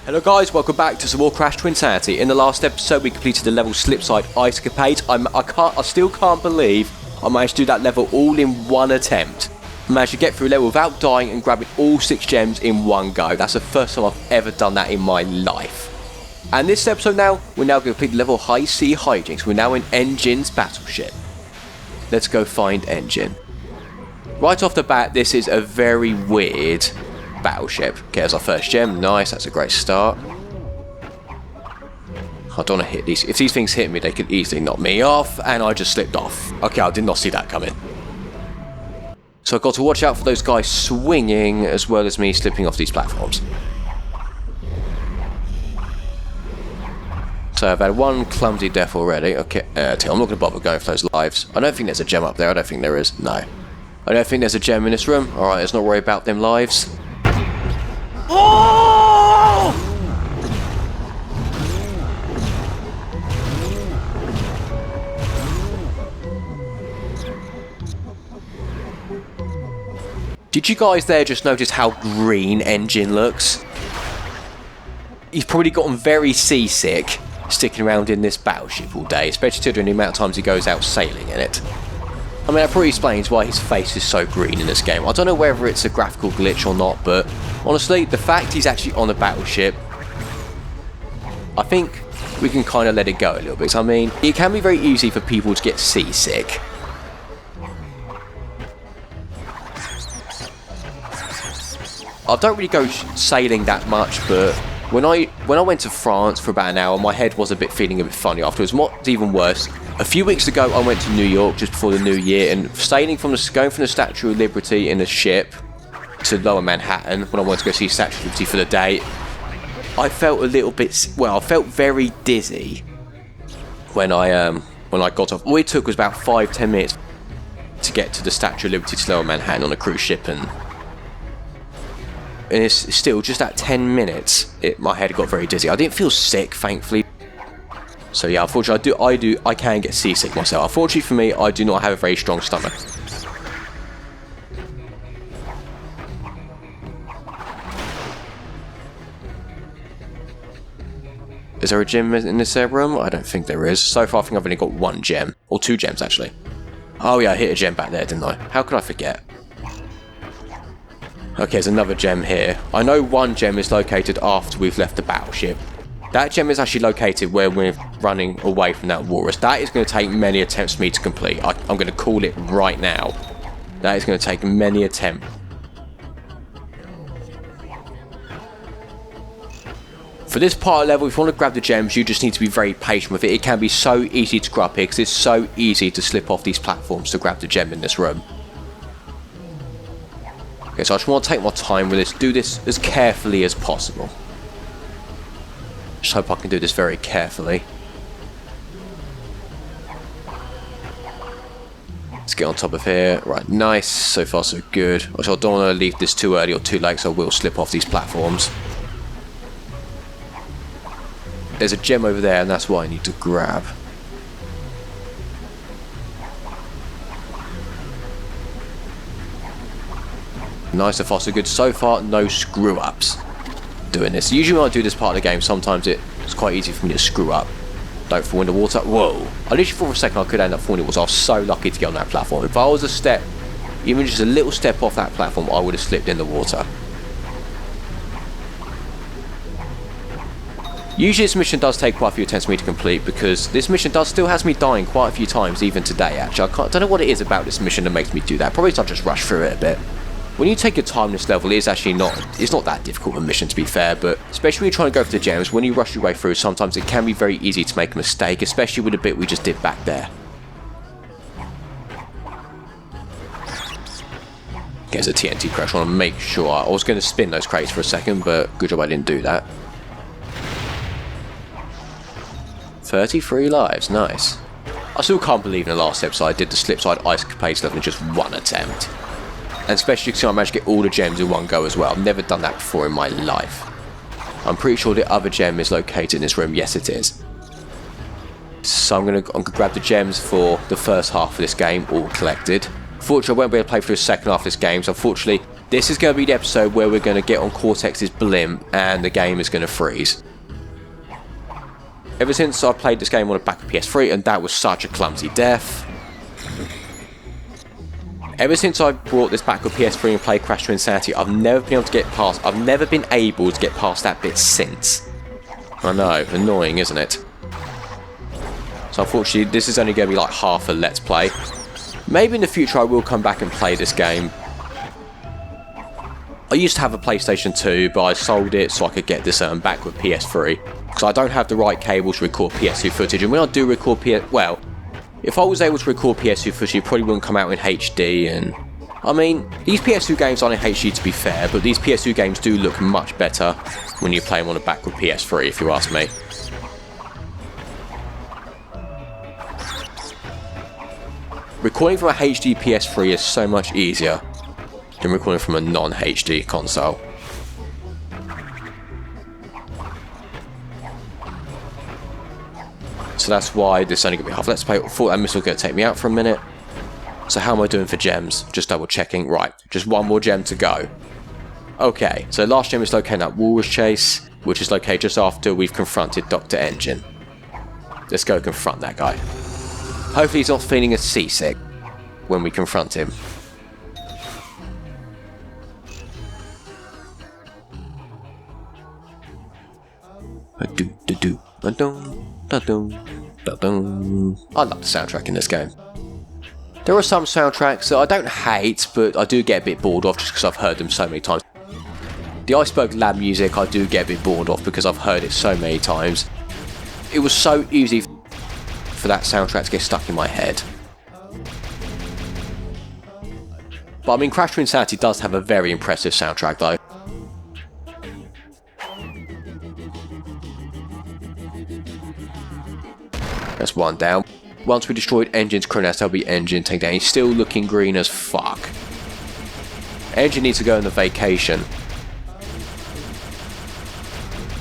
Hello guys, welcome back to some more Crash Twinsanity. In the last episode we completed the level Slipside Ice Capades. I still can't believe I managed to do that level all in one attempt. I managed to get through a level without dying and grabbing all 6 gems in one go. That's the first time I've ever done that in my life. And this episode now, we're now going to complete the level High Sea Hijinks. We're now in Engine's battleship. Let's go find Engine. Right off the bat, this is a very weird battleship. Okay, there's our first gem. Nice, that's a great start. I don't want to hit these. If these things hit me, they could easily knock me off, and I just slipped off. Okay, I did not see that coming. So I've got to watch out for those guys swinging, as well as me slipping off these platforms. So I've had one clumsy death already. Okay, I'm not going to bother going for those lives. I don't think there's a gem up there. I don't think there is. No. I don't think there's a gem in this room. Alright, let's not worry about them lives. Oh! Did you guys there just notice how green Engine looks? He's probably gotten very seasick sticking around in this battleship all day, especially considering the amount of times he goes out sailing in it. I mean, that probably explains why his face is so green in this game. I don't know whether it's a graphical glitch or not, but honestly, the fact he's actually on a battleship, I think we can kind of let it go a little bit. I mean, it can be very easy for people to get seasick. I don't really go sailing that much, but when I went to France for about an hour, my head was feeling a bit funny afterwards. What's even worse, a few weeks ago I went to New York just before the new year, and going from the Statue of Liberty in a ship to Lower Manhattan when I wanted to go see Statue of Liberty for the day, I felt a little bit, well, I felt very dizzy when I got off. All it took was about 5-10 minutes to get to the Statue of Liberty to Lower Manhattan on a cruise ship, and it's still just at 10 minutes my head got very dizzy. I didn't feel sick, thankfully. So yeah, unfortunately I can get seasick myself. Unfortunately for me, I do not have a very strong stomach. Is there a gem in this room? I don't think there is. So far I think I've only got 1 gem, or 2 gems actually. Oh yeah, I hit a gem back there, didn't I? How could I forget? Okay, there's another gem here. I know 1 gem is located after we've left the battleship. That gem is actually located where we're running away from that walrus. That is going to take many attempts for me to complete. I'm going to call it right now. That is going to take many attempts. For this part of the level, if you want to grab the gems, you just need to be very patient with it. It can be so easy to grab here because it's so easy to slip off these platforms to grab the gem in this room. Okay, so I just want to take my time with this, do this as carefully as possible. Just hope I can do this very carefully. Let's get on top of here. Right, nice. So far so good. I don't want to leave this too early or too late, so I will slip off these platforms. There's a gem over there, and that's what I need to grab. Nice, so far so good. So far, no screw-ups doing this. Usually when I do this part of the game, sometimes it's quite easy for me to screw up. Don't fall in the water. Whoa. I literally thought for a second I could end up falling in the water. I was so lucky to get on that platform. If I was a step, even just a little step off that platform, I would have slipped in the water. Usually this mission does take quite a few attempts for me to complete, because this mission still has me dying quite a few times, even today actually. I don't know what it is about this mission that makes me do that. Probably so I just rush through it a bit. When you take your time this level, it's not that difficult of a mission to be fair, but especially when you're trying to go for the gems, when you rush your way through, sometimes it can be very easy to make a mistake, especially with the bit we just did back there. There's a TNT crash. I want to make sure. I was going to spin those crates for a second, but good job I didn't do that. 33 lives, nice. I still can't believe in the last episode I did the Slipside Ice Capades level in just 1 attempt. And especially because I managed to get all the gems in one go as well. I've never done that before in my life. I'm pretty sure the other gem is located in this room. Yes, it is. So I'm gonna grab the gems for the first half of this game, all collected. Fortunately, I won't be able to play through the second half of this game, so unfortunately, This is going to be the episode where we're going to get on Cortex's blimp and the game is going to freeze. Ever since I played this game on the back of PS3, and that was such a clumsy death. Ever since I brought this back with PS3 and played Crash Twinsanity, I've never been able to get past. I've never been able to get past that bit since. I know, annoying, isn't it? So unfortunately, this is only going to be like half a Let's Play. Maybe in the future I will come back and play this game. I used to have a PlayStation 2, but I sold it so I could get this back with PS3. Because I don't have the right cable to record PS2 footage, and when I do record well, if I was able to record PS2 footage, it probably wouldn't come out in HD, and... I mean, these PS2 games aren't in HD to be fair, but these PS2 games do look much better when you play them on the back with PS3, if you ask me. Recording from a HD PS3 is so much easier than recording from a non-HD console. So that's why this is only going to be half Let's Play. I thought that missile was going to take me out for a minute. So how am I doing for gems? Just double checking. Right, just one more gem to go. Okay, so last gem is located at Walrus Chase, which is located just after we've confronted Dr. Engine. Let's go confront that guy. Hopefully he's not feeling as seasick when we confront him. I love the soundtrack in this game. There are some soundtracks that I don't hate, but I do get a bit bored of just because I've heard them so many times. The Iceberg Lab music I do get a bit bored of because I've heard it so many times. It was so easy for that soundtrack to get stuck in my head. But I mean, Crash Twinsanity does have a very impressive soundtrack though. That's one down. Once we destroyed Engine's crew nest, there'll be Engine taken down. He's still looking green as fuck. Engine needs to go on a vacation.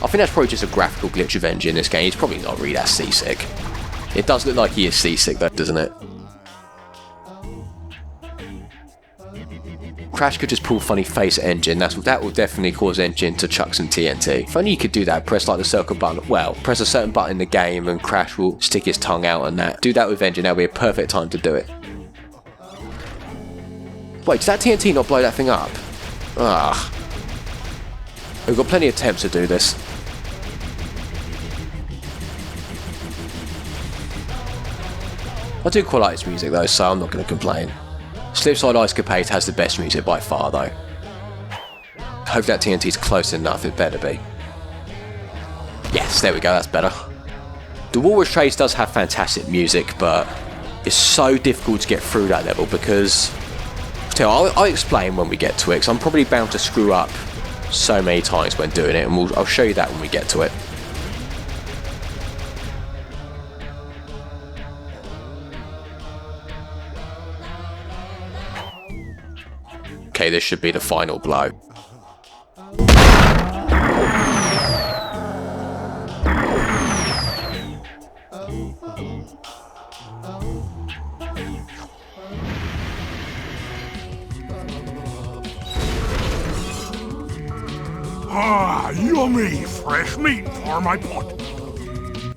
I think that's probably just a graphical glitch of Engine in this game. He's probably not really that seasick. It does look like he is seasick though, doesn't it? Crash could just pull funny face at Engine. That will definitely cause Engine to chuck some TNT. If only you could do that, press like the circle button. Well, press a certain button in the game and Crash will stick his tongue out and that. Do that with Engine, that'll be a perfect time to do it. Wait, did that TNT not blow that thing up? Ah. We've got plenty of attempts to do this. I do quite like its music though, so I'm not going to complain. Slipside Ice Capade has the best music by far though. Hope that TNT's close enough, it better be. Yes, there we go, that's better. The Walrus Chase does have fantastic music, but it's so difficult to get through that level because... I'll explain when we get to it, because I'm probably bound to screw up so many times when doing it, and I'll show you that when we get to it. Okay, this should be the final blow. Ah, yummy! Fresh meat for my pot.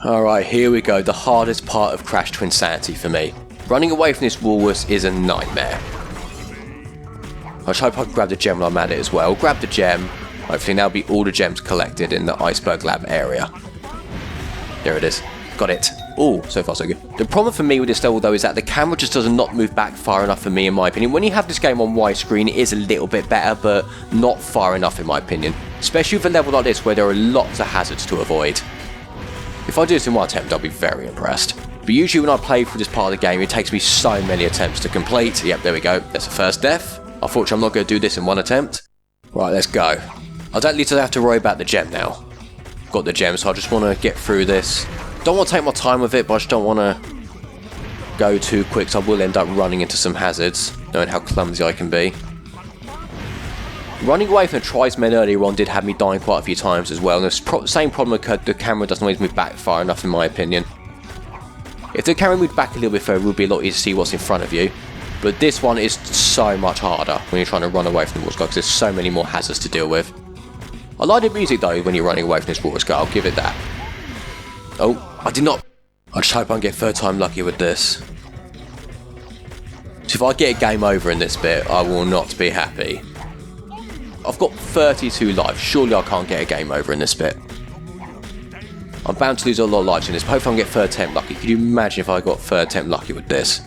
Alright, here we go. The hardest part of Crash Twinsanity for me. Running away from this walrus is a nightmare. I just hope I can grab the gem while I'm at it as well. Grab the gem. Hopefully now be all the gems collected in the Iceberg Lab area. There it is. Got it. Oh, so far so good. The problem for me with this level though is that the camera just does not move back far enough for me in my opinion. When you have this game on widescreen it is a little bit better, but not far enough in my opinion. Especially with a level like this where there are lots of hazards to avoid. If I do this in one attempt I'll be very impressed. But usually when I play through this part of the game it takes me so many attempts to complete. Yep, there we go. That's the first death. Unfortunately, I'm not going to do this in one attempt. Right, let's go. I don't need to have to worry about the gem now. Got the gem, so I just want to get through this. Don't want to take my time with it, but I just don't want to go too quick, so I will end up running into some hazards, knowing how clumsy I can be. Running away from the tribesmen earlier on did have me dying quite a few times as well, and the same problem occurred, the camera doesn't always move back far enough in my opinion. If the camera moved back a little bit further, it would be a lot easier to see what's in front of you. But this one is so much harder when you're trying to run away from the water skull because there's so many more hazards to deal with. I like the music though when you're running away from this water skull, I'll give it that. Oh, I did not. I just hope I can get third time lucky with this. So if I get a game over in this bit, I will not be happy. I've got 32 lives, surely I can't get a game over in this bit. I'm bound to lose a lot of lives in this, but hopefully I can get third attempt lucky. Could you imagine if I got third attempt lucky with this?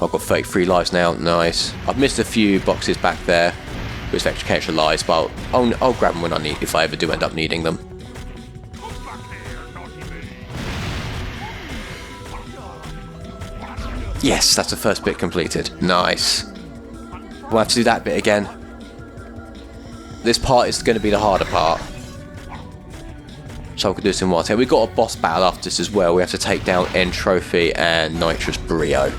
I've got 33 lives now, nice. I've missed a few boxes back there with extra lives, but I'll grab them when I need, if I ever do end up needing them. Yes, that's the first bit completed. Nice. We'll have to do that bit again. This part is going to be the harder part. So I can do this in one take. We've got a boss battle after this as well. We have to take down End Trophy and Nitrous Brio.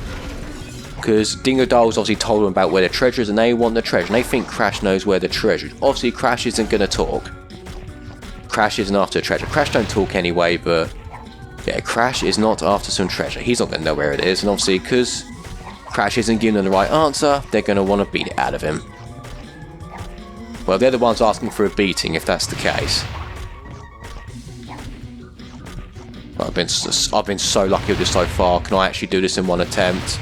Because Dingo Dial's obviously told them about where the treasure is and they want the treasure. And they think Crash knows where the treasure is. Obviously Crash isn't going to talk. Crash isn't after the treasure. Crash don't talk anyway, but yeah, Crash is not after some treasure. He's not going to know where it is. And obviously because Crash isn't giving them the right answer, they're going to want to beat it out of him. Well, they're the ones asking for a beating if that's the case. I've been so lucky with this so far. Can I actually do this in one attempt?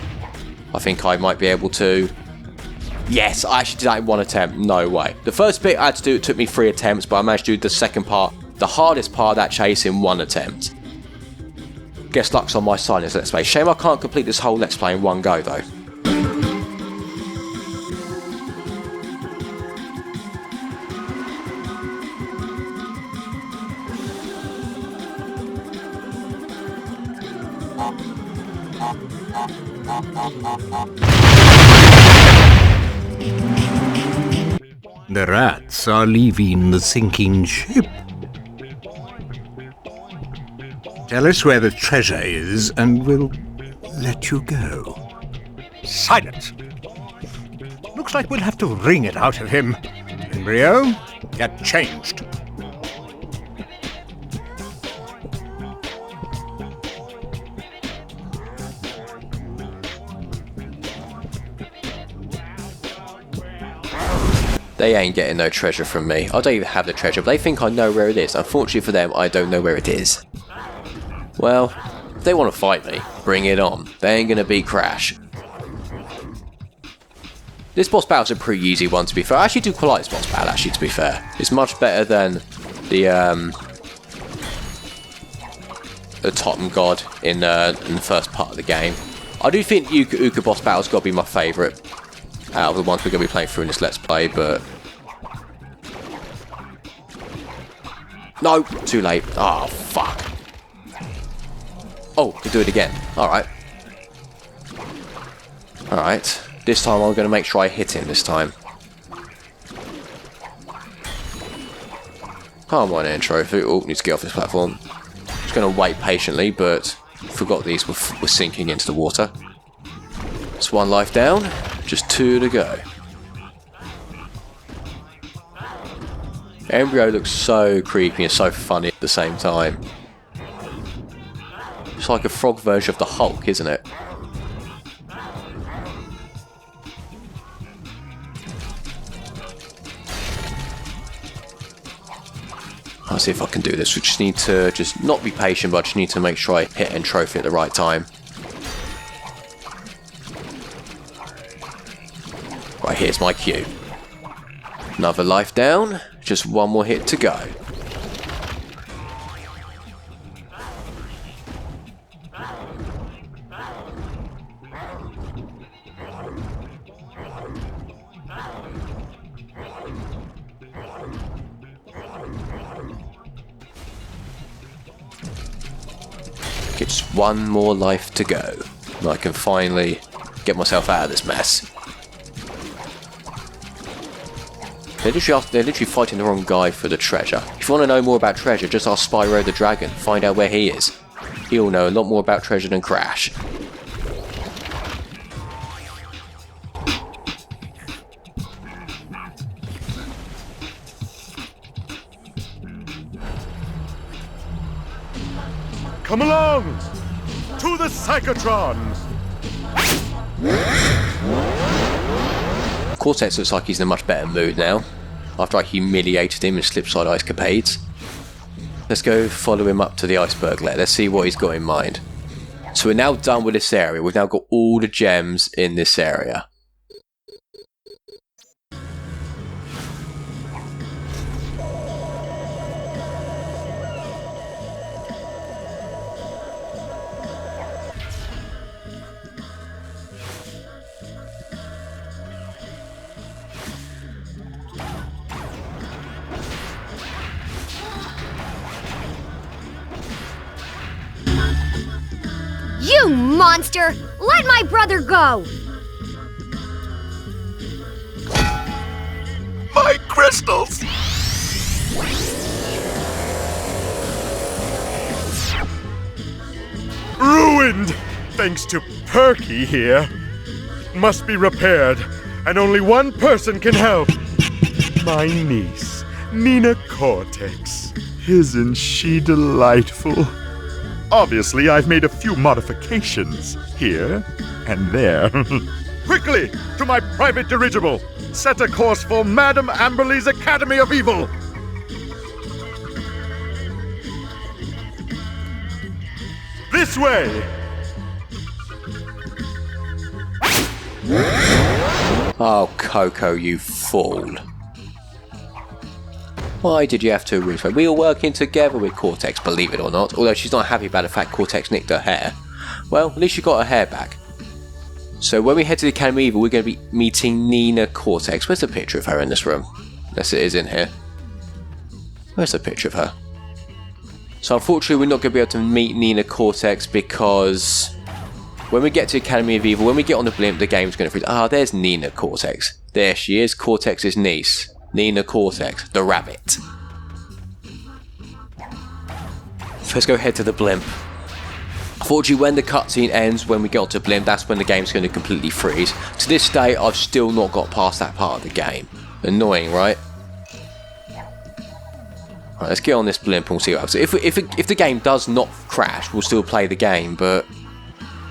I think I might be able to. Yes, I actually did that in one attempt. No way. The first bit I had to do, it took me 3 attempts, but I managed to do the second part, the hardest part of that chase, in 1 attempt. Guess luck's on my side in this Let's Play. Shame I can't complete this whole Let's Play in one go, though. The rats are leaving the sinking ship. Tell us where the treasure is and we'll let you go. Silence! Looks like we'll have to wring it out of him. Embryo, get changed. They ain't getting no treasure from me. I don't even have the treasure, but they think I know where it is. Unfortunately for them, I don't know where it is. Well, if they want to fight me, bring it on. They ain't gonna beat Crash. This boss battle's a pretty easy one, to be fair. I actually do quite like this boss battle, actually, to be fair. It's much better than the Totem God in the first part of the game. I do think Uka Uka boss battle's got to be my favourite out of the ones we're going to be playing through in this Let's Play, but... No! Too late. Oh, fuck. Oh, can do it again. Alright. Alright. This time I'm going to make sure I hit him this time. Come on in, Trophy. Oh, need to get off this platform. Just going to wait patiently, but forgot these were sinking into the water. It's 1 life down. Just 2 to go. Embryo looks so creepy and so funny at the same time. It's like a frog version of the Hulk, isn't it? I'll see if I can do this. We just need to not be patient, but I just need to make sure I hit End Trophy at the right time. Right, here's my cue. Another life down. Just 1 more hit to go. Just 1 more life to go. And I can finally get myself out of this mess. They're literally fighting the wrong guy for the treasure. If you want to know more about treasure, just ask Spyro the Dragon. Find out where he is. He'll know a lot more about treasure than Crash. Come along! To the Psychotron! Cortex looks like he's in a much better mood now, after I humiliated him in slipside ice capades. Let's go follow him up to the iceberg layer. Let's see what he's got in mind. So we're now done with this area. We've now got all the gems in this area. You monster! Let my brother go! My crystals! Ruined! Thanks to Perky here. Must be repaired, and only one person can help. My niece, Nina Cortex. Isn't she delightful? Obviously, I've made a few modifications here and there. Quickly, to my private dirigible! Set a course for Madame Amberley's Academy of Evil! This way! Oh, Coco, you fool. Why did you have to refund? We were working together with Cortex, believe it or not. Although she's not happy about the fact Cortex nicked her hair. Well, at least she got her hair back. So when we head to the Academy of Evil, we're going to be meeting Nina Cortex. Where's the picture of her in this room? Yes, it is in here. Where's the picture of her? So unfortunately, we're not going to be able to meet Nina Cortex because when we get to Academy of Evil, when we get on the blimp, the game's going to freeze. Ah, there's Nina Cortex. There she is, Cortex's niece. Nina Cortex, the rabbit. Let's go head to the blimp. Unfortunately, when the cutscene ends, when we get onto blimp, that's when the game's going to completely freeze. To this day, I've still not got past that part of the game. Annoying, right? Right, let's get on this blimp and we'll see what happens. If the game does not crash, we'll still play the game, but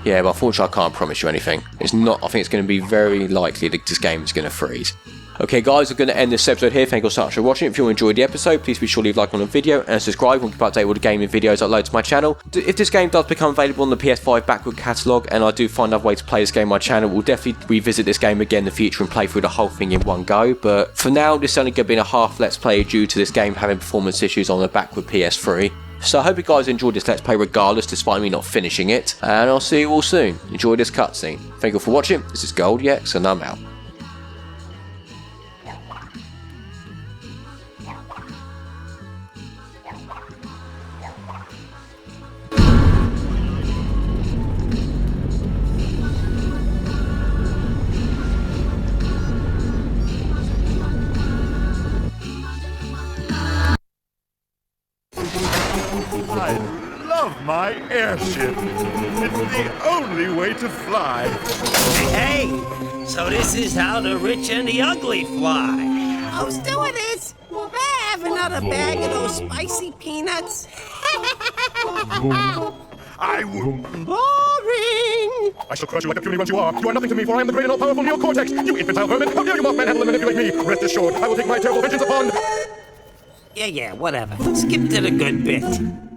yeah, but unfortunately I can't promise you anything. It's not. I think it's going to be very likely that this game is going to freeze. Okay guys, we're going to end this episode here. Thank you so much for watching. If you enjoyed the episode, please be sure to leave a like on the video and subscribe and keep updated with all the gaming videos I upload to my channel. If this game does become available on the PS5 backward catalogue and I do find another way to play this game on my channel, we'll definitely revisit this game again in the future and play through the whole thing in one go. But for now, this is only going to be a half Let's Play due to this game having performance issues on the backward PS3. So I hope you guys enjoyed this Let's Play regardless, despite me not finishing it. And I'll see you all soon. Enjoy this cutscene. Thank you for watching. This is goldiex and I'm out. I love my airship. It's the only way to fly. Hey, so this is how the rich and the ugly fly. Oh, stewardess, may I have another bag of those spicy peanuts? I will. Boring! I shall crush you like a puny runt you are. You are nothing to me, for I am the great and all-powerful Neo-Cortex. You infantile vermin! How dare you mock manhandle and manipulate me? Rest assured, I will take my terrible vengeance upon... Yeah, whatever. Skip to the good bit.